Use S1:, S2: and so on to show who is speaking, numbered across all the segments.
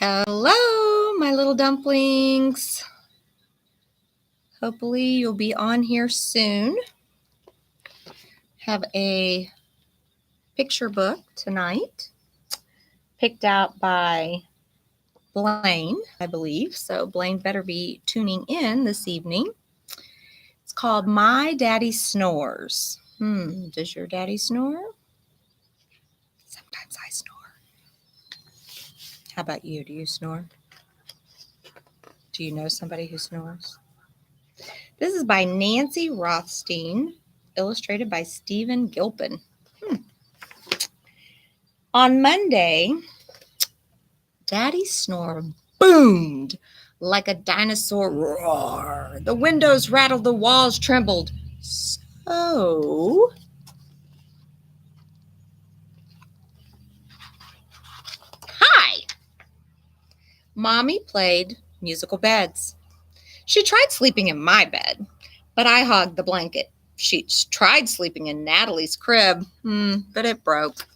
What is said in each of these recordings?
S1: Hello, my little dumplings. Hopefully you'll be on here soon. Have a picture book tonight, picked out by Blaine, I believe. So Blaine better be tuning in this evening. It's called My Daddy Snores. Does your daddy snore? Sometimes I snore. How about you? Do you snore? Do you know somebody who snores? This is by Nancy Rothstein, illustrated by Stephen Gilpin. On Monday, Daddy's snore boomed like a dinosaur roar. The windows rattled, the walls trembled. So, hi! Mommy played musical beds. She tried sleeping in my bed, but I hogged the blanket. She tried sleeping in Natalie's crib, but it broke.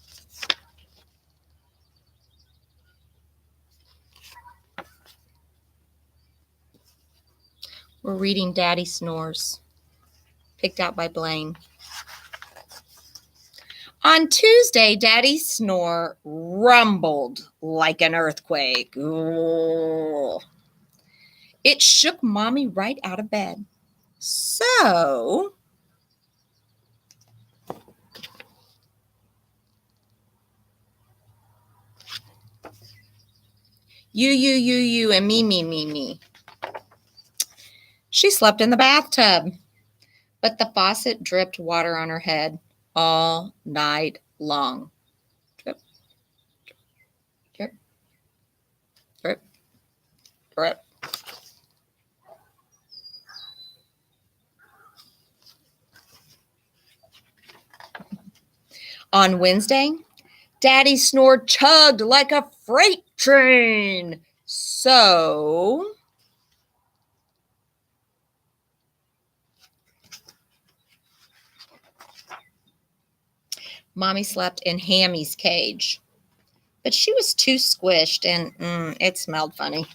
S1: We're reading Daddy Snores, picked out by Blaine. On Tuesday, Daddy's snore rumbled like an earthquake. Ooh. It shook Mommy right out of bed. So, you, and me. She slept in the bathtub, but the faucet dripped water on her head all night long. Drip, drip, drip, drip. On Wednesday, Daddy's snore chugged like a freight train. So, Mommy slept in Hammy's cage, but she was too squished and it smelled funny.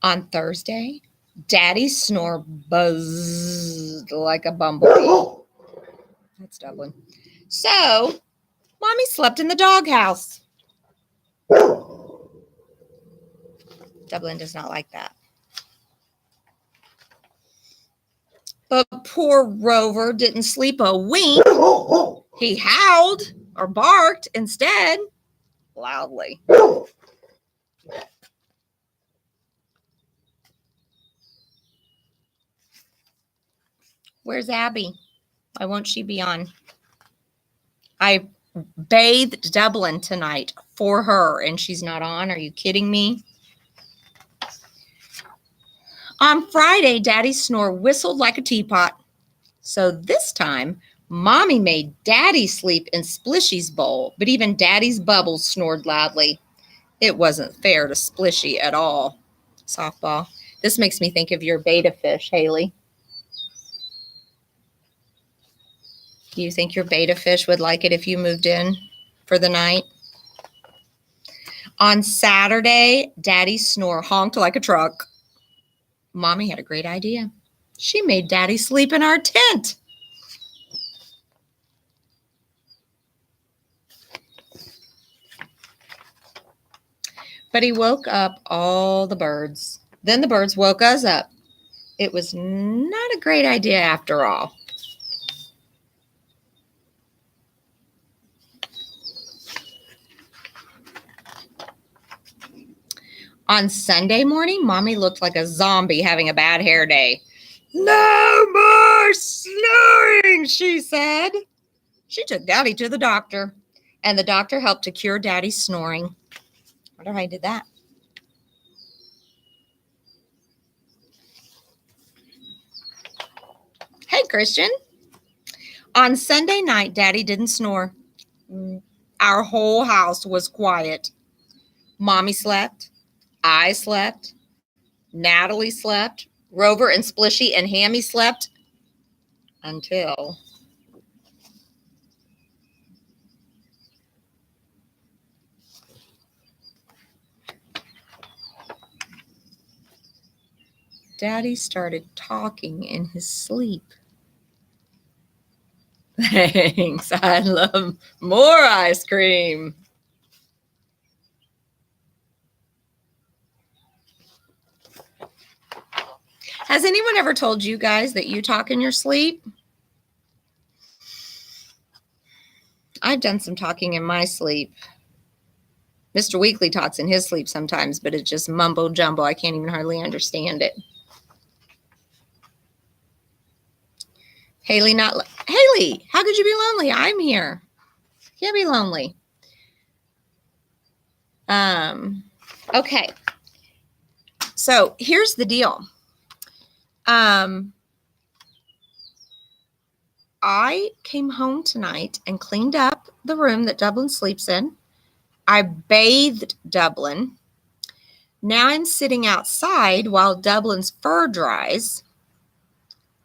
S1: On Thursday, Daddy's snore buzzed like a bumblebee. That's Dublin. So, Mommy slept in the doghouse. Dublin does not like that. But poor Rover didn't sleep a wink. He howled or barked instead, loudly. Where's Abby? Why won't she be on? I bathed Dublin tonight for her, and she's not on. Are you kidding me? On Friday, Daddy's snore whistled like a teapot. So this time, Mommy made Daddy sleep in Splishy's bowl, but even Daddy's bubbles snored loudly. It wasn't fair to Splishy at all. Softball. This makes me think of your betta fish, Haley. Do you think your betta fish would like it if you moved in for the night? On Saturday, Daddy's snore honked like a truck. Mommy had a great idea. She made Daddy sleep in our tent. But he woke up all the birds. Then the birds woke us up. It was not a great idea after all. On Sunday morning, Mommy looked like a zombie having a bad hair day. No more snoring, she said. She took Daddy to the doctor, and the doctor helped to cure Daddy's snoring. I wonder how he did that. Hey, Christian. On Sunday night, Daddy didn't snore. Our whole house was quiet. Mommy slept. I slept. Natalie slept. Rover and Splishy and Hammy slept until Daddy started talking in his sleep. Thanks. I love more ice cream. Has anyone ever told you guys that you talk in your sleep? I've done some talking in my sleep. Mr. Weekley talks in his sleep sometimes, but it's just mumbo jumbo. I can't even hardly understand it. Haley, Haley, how could you be lonely? I'm here. Can't be lonely. Okay. So here's the deal. I came home tonight and cleaned up the room that Dublin sleeps in. I bathed Dublin. Now I'm sitting outside while Dublin's fur dries.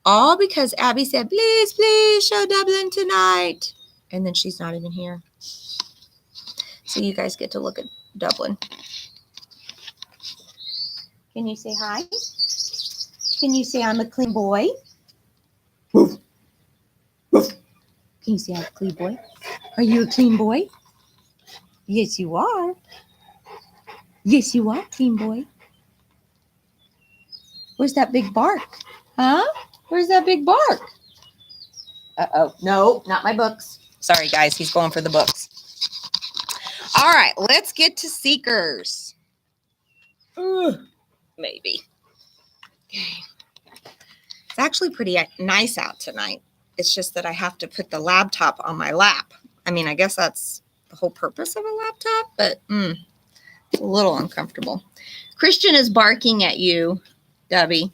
S1: All because Abby said, please, please show Dublin tonight. And then she's not even here. So you guys get to look at Dublin. Can you say hi? Can you say I'm a clean boy? Woof. Woof. Can you say I'm a clean boy? Are you a clean boy? Yes, you are. Yes, you are, clean boy. Where's that big bark? Huh? Where's that big bark? Uh-oh. No, not my books. Sorry, guys. He's going for the books. All right. Let's get to Seekers. Maybe. Okay. It's actually pretty nice out tonight. It's just that I have to put the laptop on my lap. I mean, I guess that's the whole purpose of a laptop, but it's a little uncomfortable. Christian is barking at you, Debbie.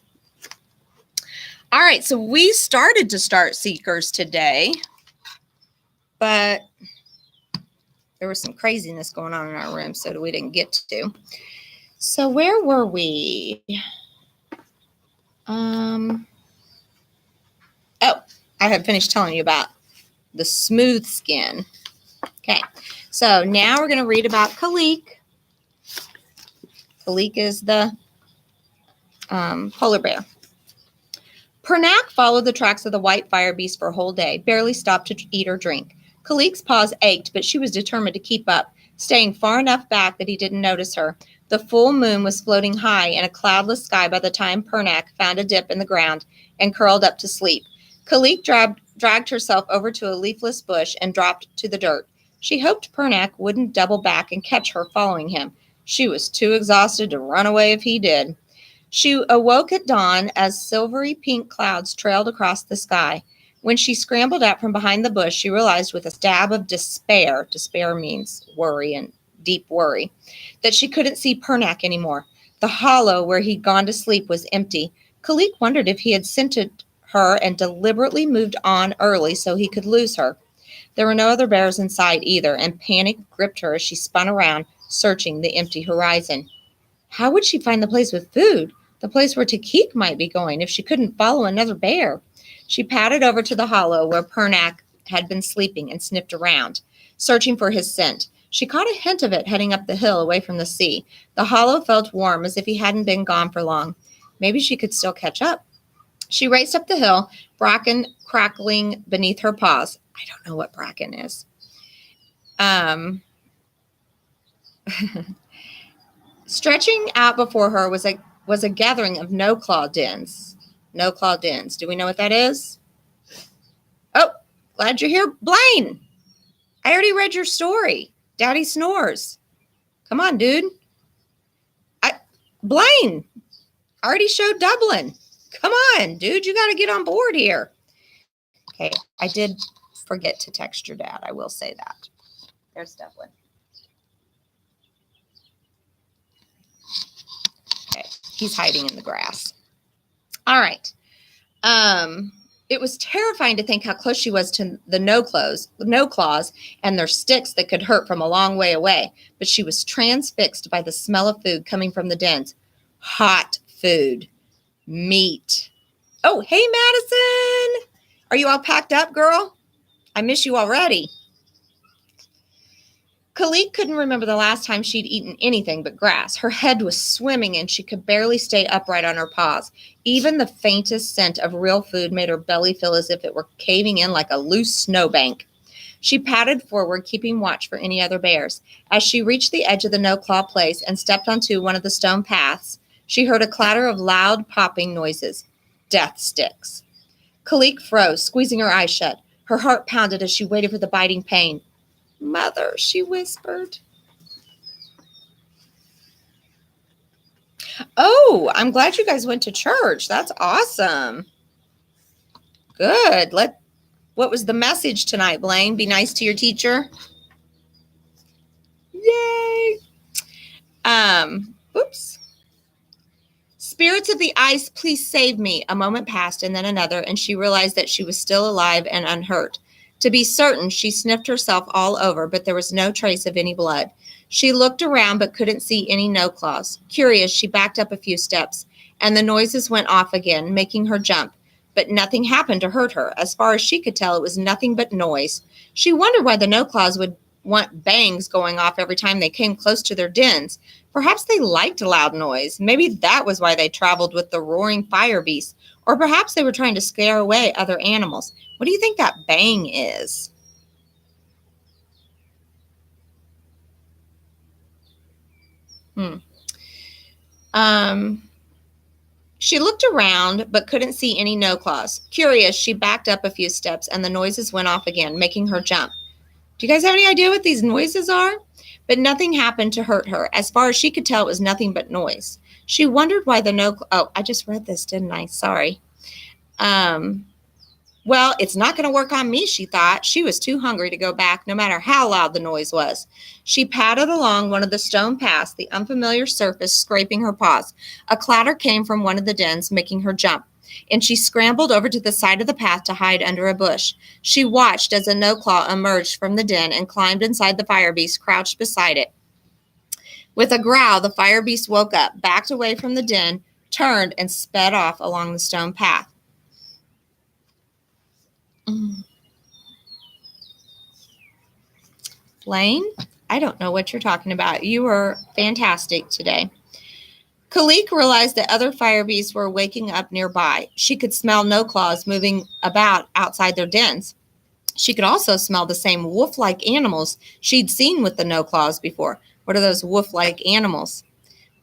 S1: All right, so we started to start Seekers today, but there was some craziness going on in our room, so we didn't get to. So where were we? Oh, I had finished telling you about the smooth skin. Okay, so now we're going to read about Kalik. Kalik is the polar bear. Pernak followed the tracks of the white fire beast for a whole day, barely stopped to eat or drink. Kalik's paws ached, but she was determined to keep up, staying far enough back that he didn't notice her. The full moon was floating high in a cloudless sky by the time Pernak found a dip in the ground and curled up to sleep. Kalik dragged herself over to a leafless bush and dropped to the dirt. She hoped Pernak wouldn't double back and catch her following him. She was too exhausted to run away if he did. She awoke at dawn as silvery pink clouds trailed across the sky. When she scrambled out from behind the bush, she realized with a stab of despair means worry and deep worry, that she couldn't see Pernak anymore. The hollow where he'd gone to sleep was empty. Kalik wondered if he had scented her and deliberately moved on early so he could lose her. There were no other bears in sight either, and panic gripped her as she spun around, searching the empty horizon. How would she find the place with food? The place where Takik might be going if she couldn't follow another bear. She padded over to the hollow where Pernak had been sleeping and sniffed around, searching for his scent. She caught a hint of it heading up the hill away from the sea. The hollow felt warm as if he hadn't been gone for long. Maybe she could still catch up. She raced up the hill, bracken crackling beneath her paws. I don't know what bracken is. Stretching out before her was a gathering of no-claw dens. No-claw dens. Do we know what that is? Oh, glad you're here. Blaine, I already read your story. Daddy snores. Come on, dude. Blaine, I already showed Dublin. Come on, dude. You got to get on board here. Okay, I did forget to text your dad. I will say that. There's Dublin. Okay, he's hiding in the grass. All right. It was terrifying to think how close she was to the no claws and their sticks that could hurt from a long way away. But she was transfixed by the smell of food coming from the dens. Hot food. Meat. Oh, hey, Madison. Are you all packed up, girl? I miss you already. Kalik couldn't remember the last time she'd eaten anything but grass. Her head was swimming and she could barely stay upright on her paws. Even the faintest scent of real food made her belly feel as if it were caving in like a loose snowbank. She padded forward, keeping watch for any other bears. As she reached the edge of the no-claw place and stepped onto one of the stone paths, she heard a clatter of loud popping noises. Death sticks. Kalik froze, squeezing her eyes shut. Her heart pounded as she waited for the biting pain. Mother, she whispered. Oh, I'm glad you guys went to church. That's awesome. Good. What was the message tonight, Blaine? Be nice to your teacher. Yay. Oops. Spirits of the ice, please save me. A moment passed and then another, and she realized that she was still alive and unhurt. To be certain, she sniffed herself all over, but there was no trace of any blood. She looked around but couldn't see any no-claws. Curious, she backed up a few steps, and the noises went off again, making her jump. But nothing happened to hurt her. As far as she could tell, it was nothing but noise. She wondered why the no-claws would want bangs going off every time they came close to their dens. Perhaps they liked loud noise. Maybe that was why they traveled with the roaring fire beast. Or perhaps they were trying to scare away other animals. What do you think that bang is? She looked around but couldn't see any no-claws. Curious, she backed up a few steps and the noises went off again, making her jump. Do you guys have any idea what these noises are? But nothing happened to hurt her. As far as she could tell, it was nothing but noise. She wondered why the oh, I just read this, didn't I? Sorry. Well, it's not going to work on me, she thought. She was too hungry to go back, no matter how loud the noise was. She padded along one of the stone paths, the unfamiliar surface scraping her paws. A clatter came from one of the dens, making her jump, and she scrambled over to the side of the path to hide under a bush. She watched as a no-claw emerged from the den and climbed inside the fire beast, crouched beside it. With a growl, the fire beast woke up, backed away from the den, turned, and sped off along the stone path. Blaine, I don't know what you're talking about. You were fantastic today. Kalik realized that other fire beasts were waking up nearby. She could smell no-claws moving about outside their dens. She could also smell the same wolf-like animals she'd seen with the no-claws before. What are those wolf-like animals?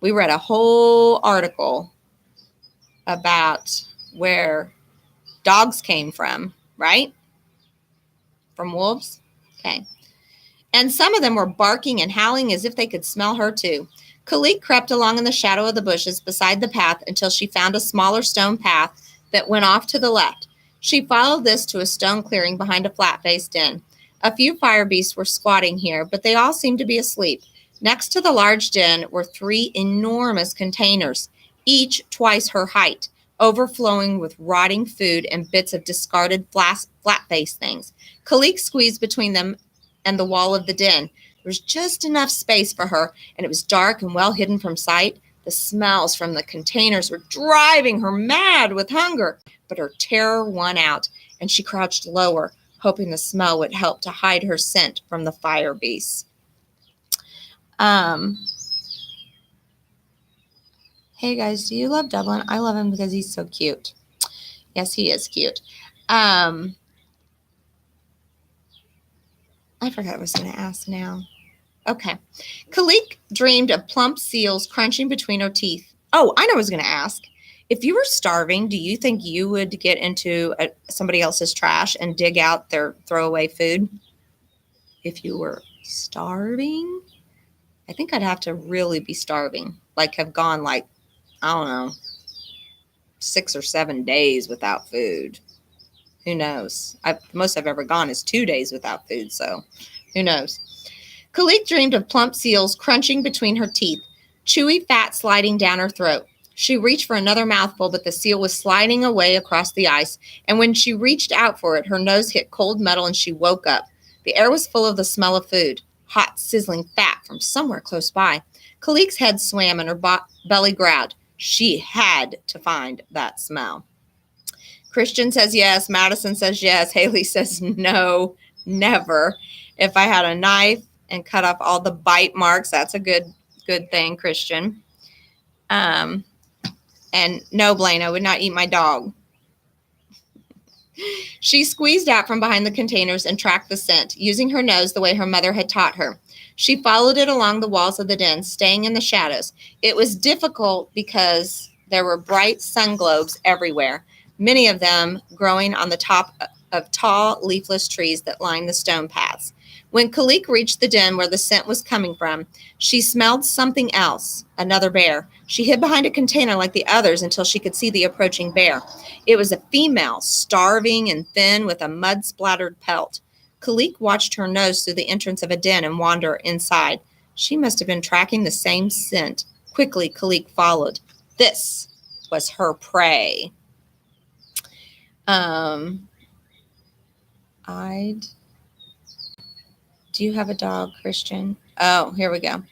S1: We read a whole article about where dogs came from, right? From wolves? Okay. And some of them were barking and howling as if they could smell her too. Kalik crept along in the shadow of the bushes beside the path until she found a smaller stone path that went off to the left. She followed this to a stone clearing behind a flat-faced den. A few fire beasts were squatting here, but they all seemed to be asleep. Next to the large den were 3 enormous containers, each twice her height, overflowing with rotting food and bits of discarded flat-faced things. Kalik squeezed between them and the wall of the den. There was just enough space for her, and it was dark and well hidden from sight. The smells from the containers were driving her mad with hunger, but her terror won out, and she crouched lower, hoping the smell would help to hide her scent from the fire beasts. Hey guys, do you love Dublin? I love him because he's so cute. Yes, he is cute. I forgot what I was going to ask now. Okay. Kalik dreamed of plump seals crunching between her teeth. Oh, I know what I was going to ask. If you were starving, do you think you would get into somebody else's trash and dig out their throwaway food? If you were starving? I think I'd have to really be starving. Like have gone I don't know, 6 or 7 days without food. Who knows? The most I've ever gone is 2 days without food, so who knows? Kalik dreamed of plump seals crunching between her teeth, chewy fat sliding down her throat. She reached for another mouthful, but the seal was sliding away across the ice, and when she reached out for it, her nose hit cold metal and she woke up. The air was full of the smell of food, hot, sizzling fat from somewhere close by. Kalik's head swam and her belly growled. She had to find that smell. Christian says yes. Madison says yes. Haley says no, never. If I had a knife and cut off all the bite marks. That's a good thing, Christian. And no, Blaine, I would not eat my dog. She squeezed out from behind the containers and tracked the scent, using her nose the way her mother had taught her. She followed it along the walls of the den, staying in the shadows. It was difficult because there were bright sun globes everywhere, many of them growing on the top of tall, leafless trees that lined the stone paths. When Kalik reached the den where the scent was coming from, she smelled something else, another bear. She hid behind a container like the others until she could see the approaching bear. It was a female, starving and thin with a mud-splattered pelt. Kalik watched her nose through the entrance of a den and wander inside. She must have been tracking the same scent. Quickly, Kalik followed. This was her prey. Do you have a dog, Christian? Oh, here we go.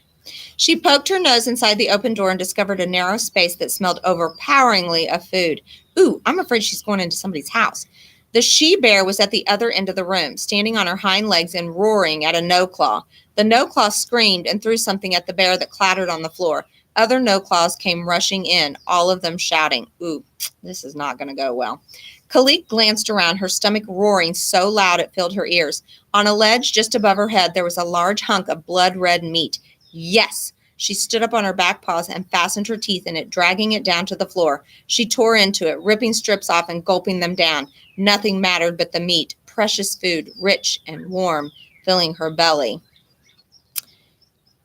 S1: She poked her nose inside the open door and discovered a narrow space that smelled overpoweringly of food. Ooh, I'm afraid she's going into somebody's house. The she-bear was at the other end of the room, standing on her hind legs and roaring at a no-claw. The no-claw screamed and threw something at the bear that clattered on the floor. Other no-claws came rushing in, all of them shouting. Ooh, this is not going to go well. Kalik glanced around, her stomach roaring so loud it filled her ears. On a ledge just above her head, there was a large hunk of blood-red meat. Yes! She stood up on her back paws and fastened her teeth in it, dragging it down to the floor. She tore into it, ripping strips off and gulping them down. Nothing mattered but the meat, precious food, rich and warm, filling her belly.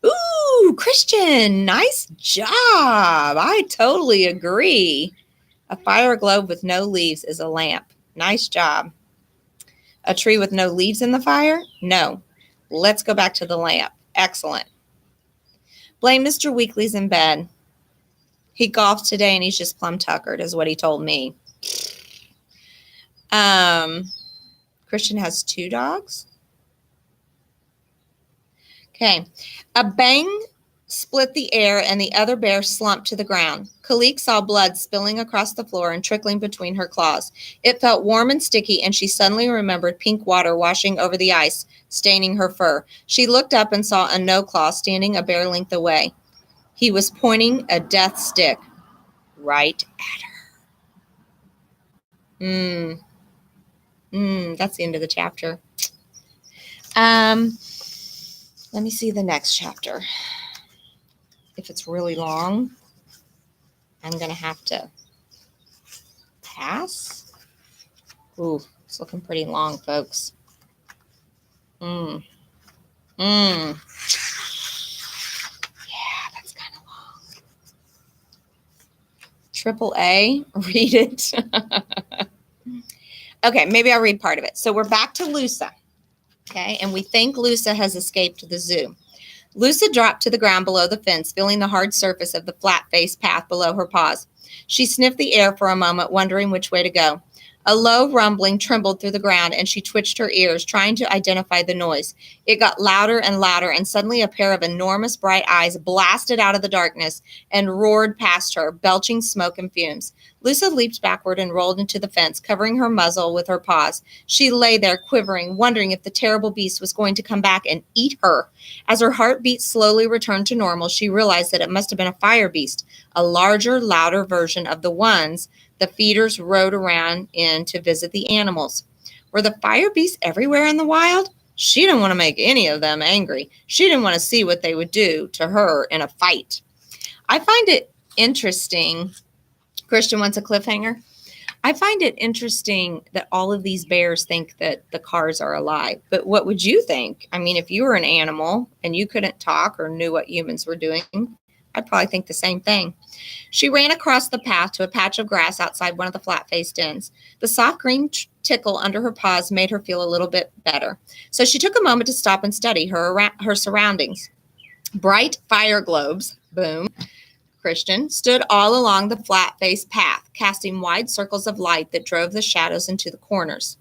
S1: Ooh, Christian, nice job. I totally agree. A fire globe with no leaves is a lamp. Nice job. A tree with no leaves in the fire? No. Let's go back to the lamp. Excellent. Blame Mr. Weekley's in bed. He golfed today and he's just plumb tuckered, is what he told me. Christian has 2 dogs. Okay. A bang split the air and the other bear slumped to the ground. Kalik saw blood spilling across the floor and trickling between her claws. It felt warm and sticky, and she suddenly remembered pink water washing over the ice, staining her fur. She looked up and saw a no-claw standing a bare length away. He was pointing a death stick right at her. That's the end of the chapter. Let me see the next chapter. If it's really long, I'm going to have to pass. Ooh, it's looking pretty long, folks. Yeah, that's kind of long. AAA, read it. Okay, maybe I'll read part of it. So we're back to Lusa. Okay, and we think Lusa has escaped the zoo. Lusa dropped to the ground below the fence, feeling the hard surface of the flat-faced path below her paws. She sniffed the air for a moment, wondering which way to go. A low rumbling trembled through the ground, and she twitched her ears, trying to identify the noise. It got louder and louder, and suddenly a pair of enormous bright eyes blasted out of the darkness and roared past her, belching smoke and fumes. Lusa leaped backward and rolled into the fence, covering her muzzle with her paws. She lay there, quivering, wondering if the terrible beast was going to come back and eat her. As her heartbeat slowly returned to normal, she realized that it must have been a fire beast, a larger, louder version of the ones the feeders rode around in to visit the animals. Were the fire beasts everywhere in the wild? She didn't want to make any of them angry. She didn't want to see what they would do to her in a fight. I find it interesting. Christian wants a cliffhanger. I find it interesting that all of these bears think that the cars are alive. But what would you think? I mean, if you were an animal and you couldn't talk or knew what humans were doing, I'd probably think the same thing. She ran across the path to a patch of grass outside one of the flat-faced dens. The soft green tickle under her paws made her feel a little bit better. So she took a moment to stop and study her surroundings. Bright fire globes, boom, Christian, stood all along the flat-faced path, casting wide circles of light that drove the shadows into the corners.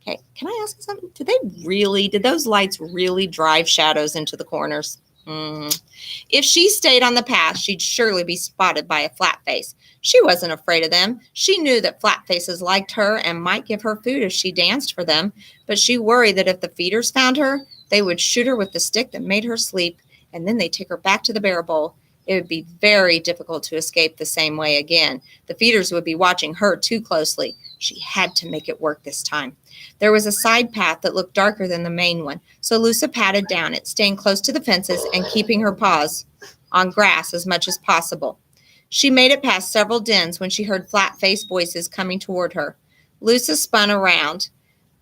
S1: Okay, can I ask you something? Did those lights really drive shadows into the corners? If she stayed on the path, she'd surely be spotted by a flat-face. She wasn't afraid of them. She knew that flat-faces liked her and might give her food if she danced for them, but she worried that if the feeders found her, They would shoot her with the stick that made her sleep, and then they'd take her back to the bear bowl. It would be very difficult to escape the same way again. The feeders would be watching her too closely. She had to make it work this time. There was a side path that looked darker than the main one, so Lusa padded down it, staying close to the fences and keeping her paws on grass as much as possible. She made it past several dens when she heard flat-faced voices coming toward her. Lusa spun around.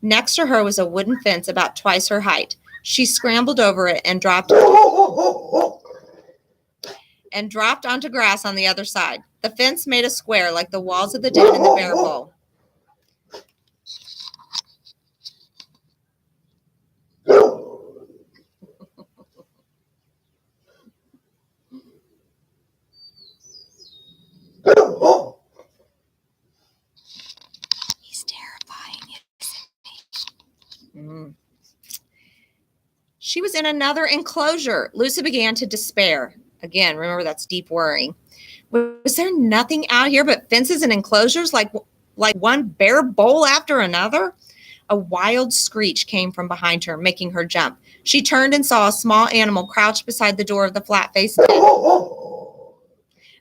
S1: Next to her was a wooden fence about twice her height. She scrambled over it and dropped onto grass on the other side. The fence made a square like the walls of the den in the bear bowl. He's terrifying, isn't he? She was in another enclosure. Lusa began to despair. Again, remember, that's deep worrying. Was there nothing out here but fences and enclosures like one bear bowl after another? A wild screech came from behind her, making her jump. She turned and saw a small animal crouched beside the door of the flat-faced den.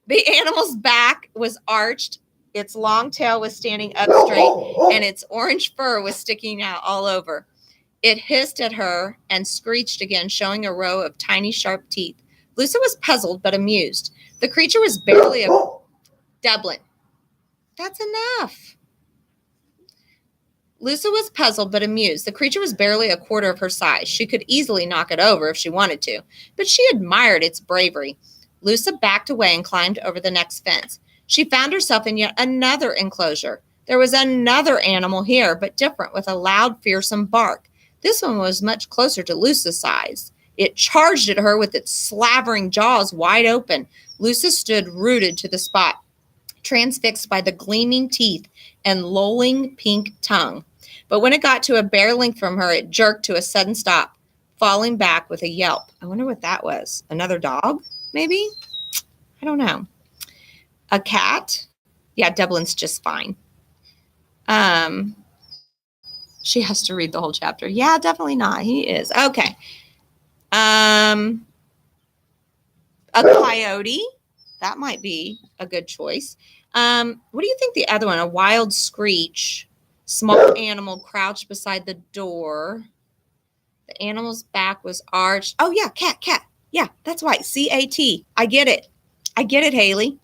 S1: The animal's back was arched, its long tail was standing up straight, and its orange fur was sticking out all over. It hissed at her and screeched again, showing a row of tiny, sharp teeth. Lusa was puzzled but amused. The creature was barely a Dublin. That's enough. Lusa was puzzled but amused. The creature was barely a quarter of her size. She could easily knock it over if she wanted to, but she admired its bravery. Lusa backed away and climbed over the next fence. She found herself in yet another enclosure. There was another animal here, but different, with a loud, fearsome bark. This one was much closer to Lusa's size. It charged at her with its slavering jaws wide open. Lusa stood rooted to the spot, transfixed by the gleaming teeth and lolling pink tongue. But when it got to a bare length from her, it jerked to a sudden stop, falling back with a yelp. I wonder what that was. Another dog, maybe? I don't know. A cat? Yeah, Dublin's just fine. She has to read the whole chapter. Yeah, definitely not. He is. Okay. A coyote. That might be a good choice. What do you think the other one? A wild screech. Small animal crouched beside the door. The animal's back was arched. Oh, yeah, cat. Yeah, that's right. C-A-T. I get it, Haley.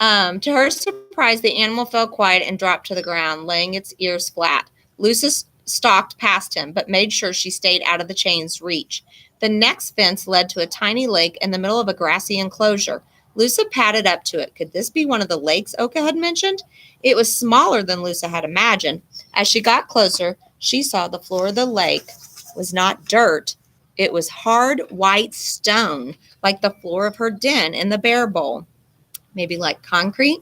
S1: To her surprise, the animal fell quiet and dropped to the ground, laying its ears flat. Lusa stalked past him, but made sure she stayed out of the chain's reach. The next fence led to a tiny lake in the middle of a grassy enclosure. Lusa padded up to it. Could this be one of the lakes Oka had mentioned? It was smaller than Lusa had imagined. As she got closer, she saw the floor of the lake was not dirt. It was hard white stone, like the floor of her den in the bear bowl. Maybe like concrete?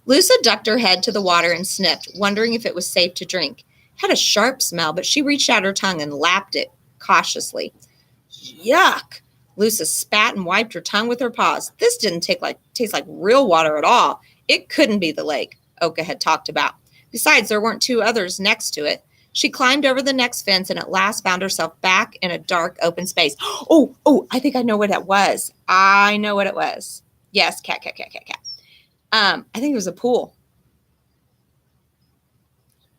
S1: Lusa ducked her head to the water and sniffed, wondering if it was safe to drink. It had a sharp smell, but she reached out her tongue and lapped it cautiously. Yuck! Lusa spat and wiped her tongue with her paws. This didn't taste like real water at all. It couldn't be the lake Oka had talked about. Besides, there weren't two others next to it. She climbed over the next fence and at last found herself back in a dark, open space. Oh, I think I know what that was. I know what it was. Yes, cat. I think it was a pool.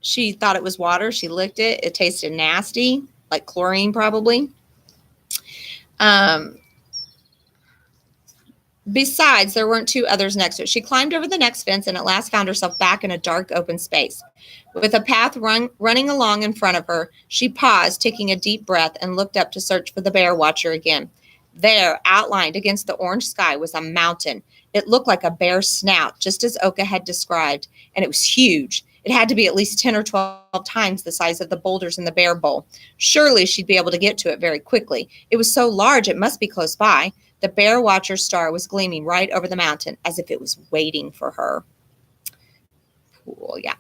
S1: She thought it was water. She licked it. It tasted nasty, like chlorine probably. Besides, there weren't two others next to it. She climbed over the next fence and at last found herself back in a dark, open space. With a path running along in front of her, she paused, taking a deep breath, and looked up to search for the bear watcher again. There, outlined against the orange sky, was a mountain. It looked like a bear's snout, just as Oka had described, and it was huge. It had to be at least 10 or 12 times the size of the boulders in the bear bowl. Surely she'd be able to get to it very quickly. It was so large it must be close by. The bear watcher's star was gleaming right over the mountain, as if it was waiting for her. Cool, yeah.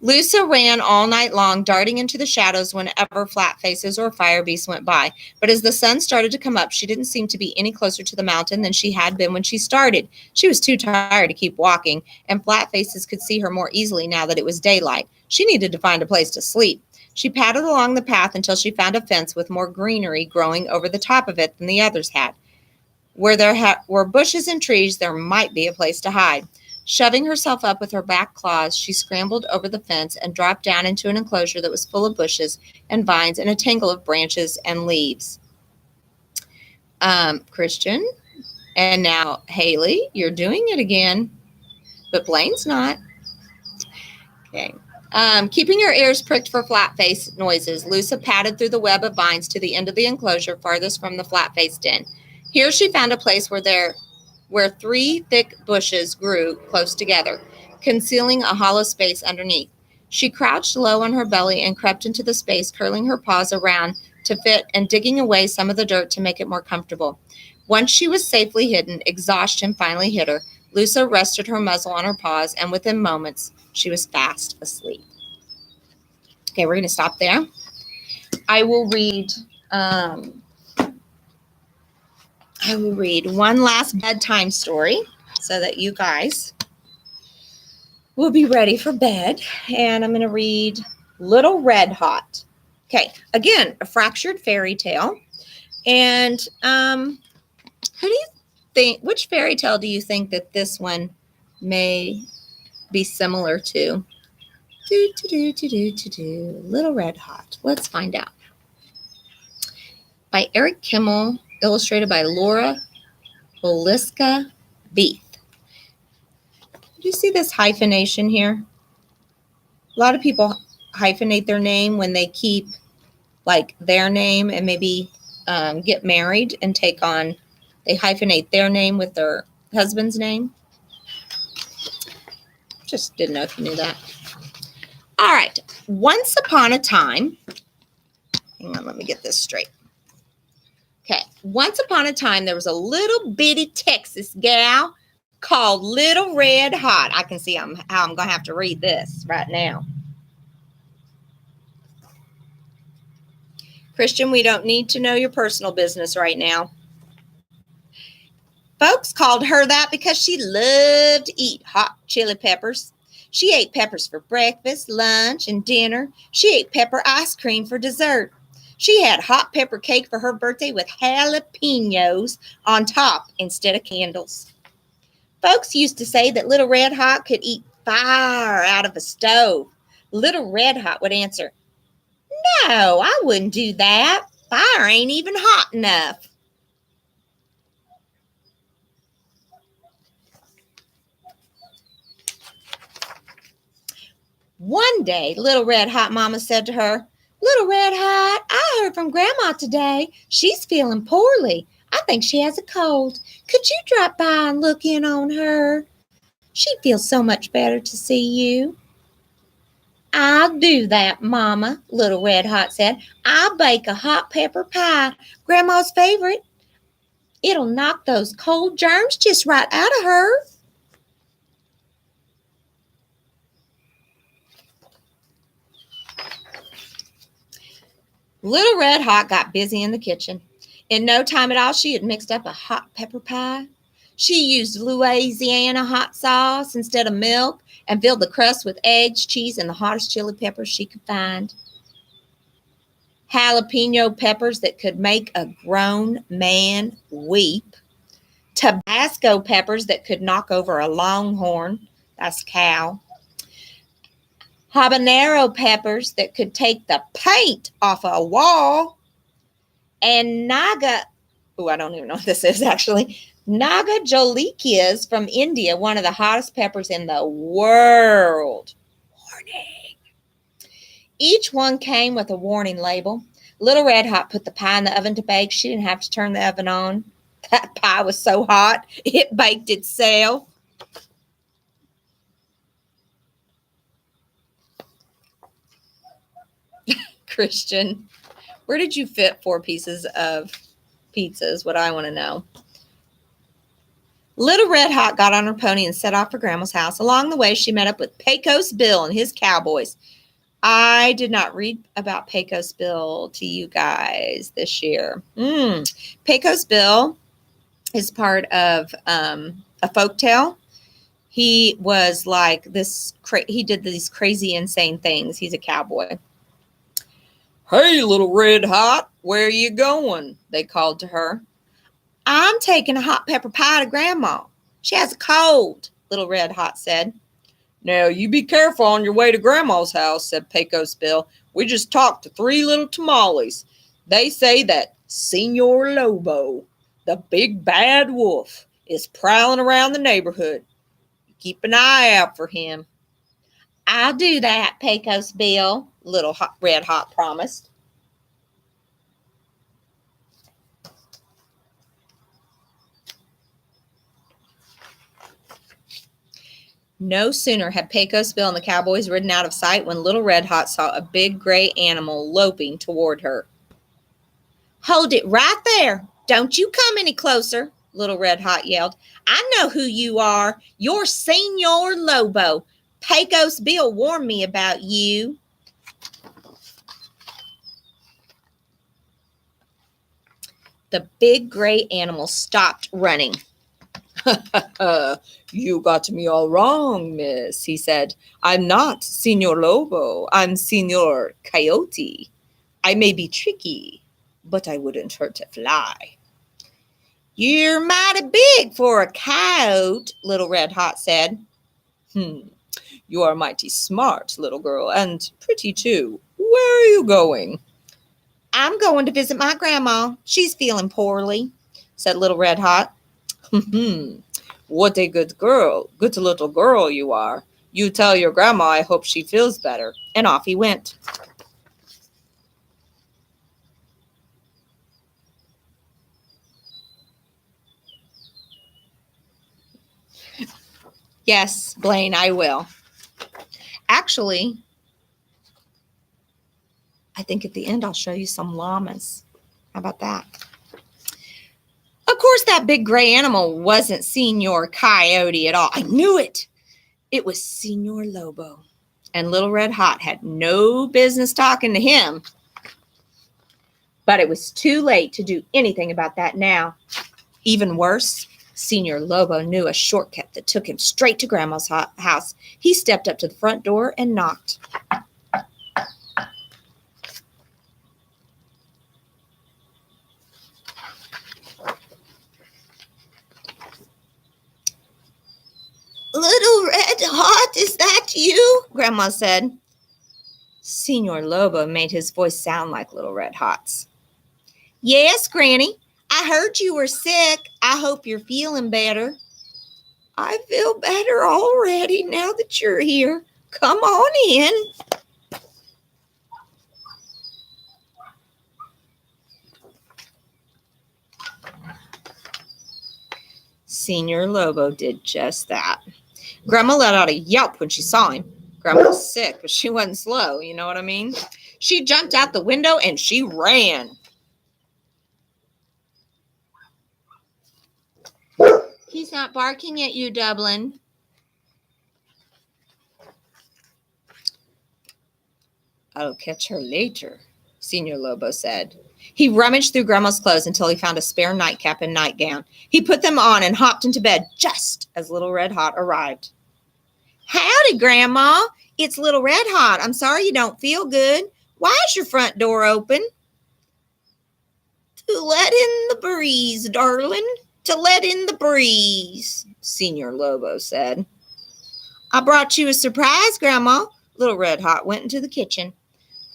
S1: Lusa ran all night long, darting into the shadows whenever flat faces or fire beasts went by. But as the sun started to come up, she didn't seem to be any closer to the mountain than she had been when she started. She was too tired to keep walking, and flat faces could see her more easily now that it was daylight. She needed to find a place to sleep. She paddled along the path until she found a fence with more greenery growing over the top of it than the others had. Where there were bushes and trees, there might be a place to hide. Shoving herself up with her back claws, she scrambled over the fence and dropped down into an enclosure that was full of bushes and vines and a tangle of branches and leaves. Christian, and now Haley, you're doing it again, but Blaine's not. Okay. Keeping her ears pricked for flat-faced noises, Lusa padded through the web of vines to the end of the enclosure farthest from the flat-faced den. Here she found a place where 3 thick bushes grew close together, concealing a hollow space underneath. She crouched low on her belly and crept into the space, curling her paws around to fit and digging away some of the dirt to make it more comfortable. Once she was safely hidden, exhaustion finally hit her. Lusa rested her muzzle on her paws, and within moments, she was fast asleep. Okay, we're going to stop there. I will read one last bedtime story so that you guys will be ready for bed. And I'm going to read Little Red Hot. Okay, again, a fractured fairy tale. And who do you think, which fairy tale do you think that this one may be similar to? Little Red Hot. Let's find out. By Eric Kimmel, illustrated by Laura Boliska Beath. Do you see this hyphenation here? A lot of people hyphenate their name when they keep like their name and maybe get married and take on, they hyphenate their name with their husband's name. Just didn't know if you knew that. All right. Once upon a time, hang on, let me get this straight. Okay. Once upon a time, there was a little bitty Texas gal called Little Red Hot. I can see how I'm going to have to read this right now. Christian, we don't need to know your personal business right now. Folks called her that because she loved to eat hot chili peppers. She ate peppers for breakfast, lunch, and dinner. She ate pepper ice cream for dessert. She had hot pepper cake for her birthday with jalapenos on top instead of candles. Folks used to say that Little Red Hot could eat fire out of a stove. Little Red Hot would answer, "No, I wouldn't do that. Fire ain't even hot enough." One day, Little Red Hot Mama said to her, "Little Red Hot, I heard from Grandma today. She's feeling poorly. I think she has a cold. Could you drop by and look in on her? She feels so much better to see you." "I'll do that, Mama," Little Red Hot said. "I'll bake a hot pepper pie, Grandma's favorite. It'll knock those cold germs just right out of her." Little Red Hot got busy in the kitchen. In no time at all, she had mixed up a hot pepper pie. She used Louisiana hot sauce instead of milk and filled the crust with eggs, cheese, and the hottest chili peppers she could find. Jalapeno peppers that could make a grown man weep. Tabasco peppers that could knock over a longhorn. That's cow. Habanero peppers that could take the paint off a wall. And I don't even know what this is actually. Naga Jolikias from India, one of the hottest peppers in the world. Warning. Each one came with a warning label. Little Red Hot put the pie in the oven to bake. She didn't have to turn the oven on. That pie was so hot, it baked itself. Christian, where did you fit 4 pieces of pizza is what I want to know. Little Red Hot got on her pony and set off for Grandma's house. Along the way, she met up with Pecos Bill and his cowboys. I did not read about Pecos Bill to you guys this year. Pecos Bill is part of a folktale. He was like this, he did these crazy, insane things. He's a cowboy. Hey, little Red Hot, where are you going? They called to her. I'm taking a hot pepper pie to Grandma. She has a cold, Little Red Hot said. Now, you be careful on your way to Grandma's house, said Pecos Bill. We just talked to 3 little tamales. They say that Senor Lobo, the big bad wolf, is prowling around the neighborhood. Keep an eye out for him. I'll do that, Pecos Bill, Little Red Hot promised. No sooner had Pecos Bill and the cowboys ridden out of sight when Little Red Hot saw a big gray animal loping toward her. Hold it right there. Don't you come any closer, Little Red Hot yelled. I know who you are. You're Senor Lobo. Pecos Bill warned me about you. The big gray animal stopped running. You got me all wrong, miss, he said. I'm not Senor Lobo. I'm Senor Coyote. I may be tricky, but I wouldn't hurt a fly. You're mighty big for a coyote, Little Red Hot said. You are mighty smart, little girl, and pretty too. Where are you going? I'm going to visit my grandma. She's feeling poorly, said Little Red Hot. What a good girl, good little girl you are. You tell your grandma I hope she feels better. And off he went. Yes, Blaine, I will. Actually, I think at the end I'll show you some llamas. How about that? Of course, that big gray animal wasn't Senor Coyote at all. I knew it. It was Senor Lobo. And Little Red Hot had no business talking to him. But it was too late to do anything about that now. Even worse, Senor Lobo knew a shortcut that took him straight to Grandma's house. He stepped up to the front door and knocked. Little Red Hot, is that you? Grandma said. Senor Lobo made his voice sound like Little Red Hot's. Yes, Granny. I heard you were sick. I hope you're feeling better. I feel better already now that you're here. Come on in. Senor Lobo did just that. Grandma let out a yelp when she saw him. Grandma was sick, but she wasn't slow, you know what I mean? She jumped out the window and she ran. He's not barking at you, Dublin. I'll catch her later, Senor Lobo said. He rummaged through Grandma's clothes until he found a spare nightcap and nightgown. He put them on and hopped into bed just as Little Red Hot arrived. Howdy, Grandma. It's Little Red Hot. I'm sorry you don't feel good. Why is your front door open? To let in the breeze, darling. To let in the breeze, Senor Lobo said. I brought you a surprise, Grandma. Little Red Hot went into the kitchen.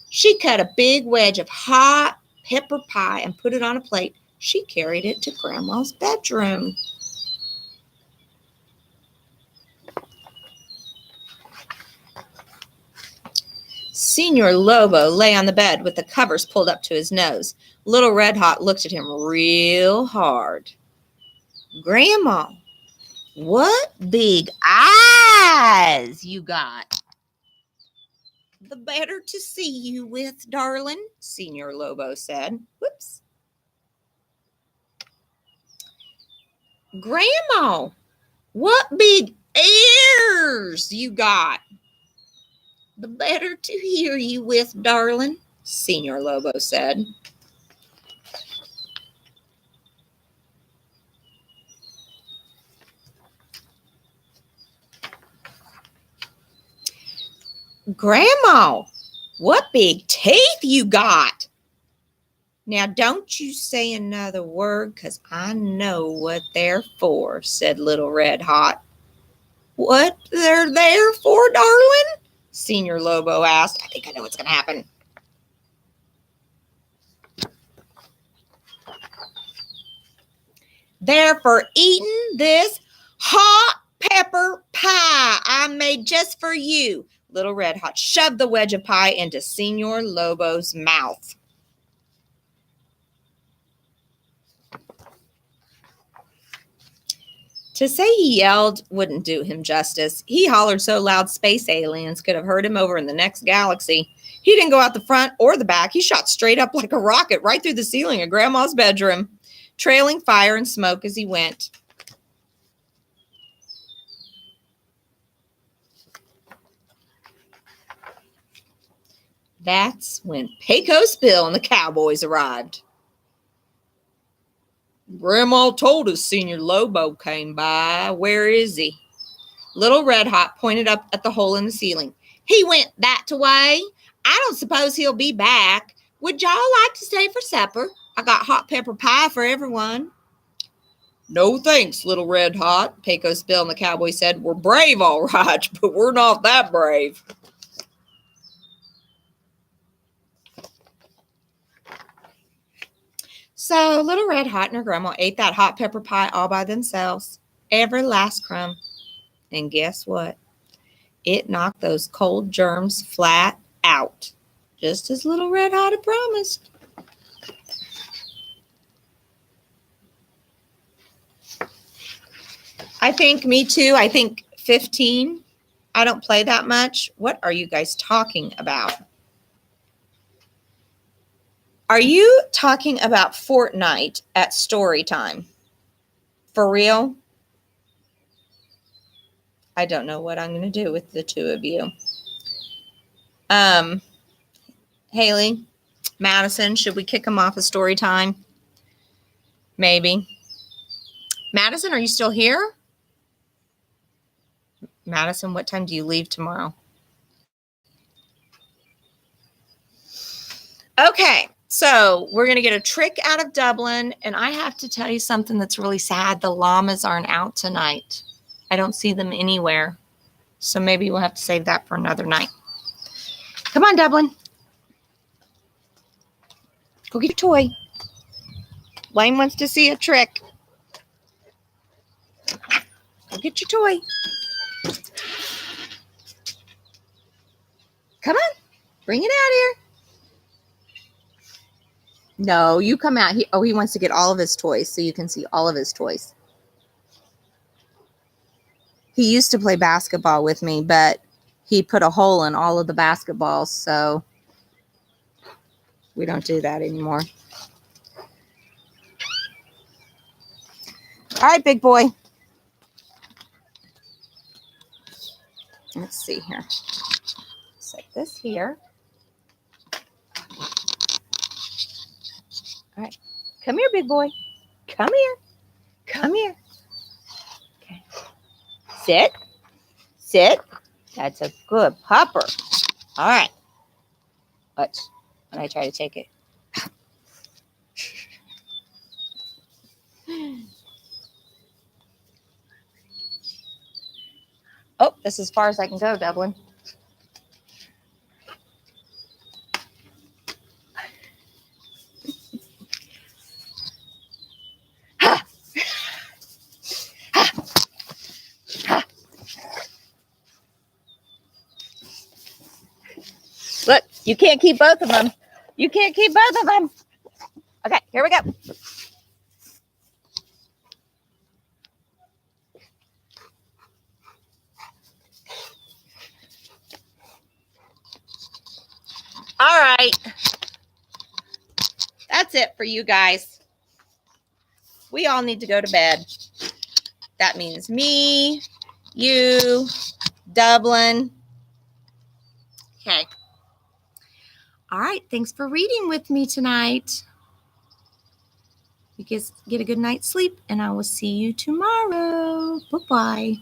S1: She cut a big wedge of hot pepper pie and put it on a plate. She carried it to Grandma's bedroom. Senor Lobo lay on the bed with the covers pulled up to his nose. Little Red Hot looked at him real hard. Grandma, what big eyes you got. The better to see you with, darling, Senor Lobo said. Whoops. Grandma, what big ears you got. The better to hear you with, darling, Senor Lobo said. Grandma, What big teeth you got. Now, don't you say another word, 'cause I know what they're for, said Little Red Hot. What they're there for, darling? Senior Lobo asked. I think I know what's going to happen. They're for eating this hot pepper pie I made just for you. Little Red Hot shoved the wedge of pie into Senior Lobo's mouth. To say he yelled wouldn't do him justice. He hollered so loud space aliens could have heard him over in the next galaxy. He didn't go out the front or the back. He shot straight up like a rocket right through the ceiling of Grandma's bedroom, trailing fire and smoke as he went. That's when Pecos Bill and the Cowboys arrived. Grandma told us Senior Lobo came by. Where is he? Little Red Hot pointed up at the hole in the ceiling. He went that way. I don't suppose he'll be back. Would y'all like to stay for supper? I got hot pepper pie for everyone. No thanks, Little Red Hot, Pecos Bill and the Cowboy said. We're brave, all right, but we're not that brave. So Little Red Hot and her grandma ate that hot pepper pie all by themselves, every last crumb. And guess what? It knocked those cold germs flat out, just as Little Red Hot had promised. I think, me too, I think 15. I don't play that much. What are you guys talking about? Are you talking about Fortnite at story time? For real? I don't know what I'm going to do with the two of you. Haley, Madison, should we kick them off of story time? Maybe. Madison, are you still here? Madison, what time do you leave tomorrow? Okay, so we're going to get a trick out of Dublin, and I have to tell you something that's really sad. The llamas aren't out tonight. I don't see them anywhere, so maybe we'll have to save that for another night. Come on, Dublin. Go get your toy. Blaine wants to see a trick. Go get your toy. Come on. Bring it out here. No, you come out. He wants to get all of his toys so you can see all of his toys. He used to play basketball with me, but he put a hole in all of the basketballs, so we don't do that anymore. All right, big boy. Let's see here. Set this here. All right. Come here, big boy. Come here. Come here. Okay. Sit. Sit. That's a good pupper. All right. Watch when I try to take it. Oh, this is as far as I can go, Dublin. Look, you can't keep both of them. You can't keep both of them. Okay, here we go. All right. That's it for you guys. We all need to go to bed. That means me, you, Dublin. Okay. All right. Thanks for reading with me tonight. You guys get a good night's sleep, and I will see you tomorrow. Bye-bye.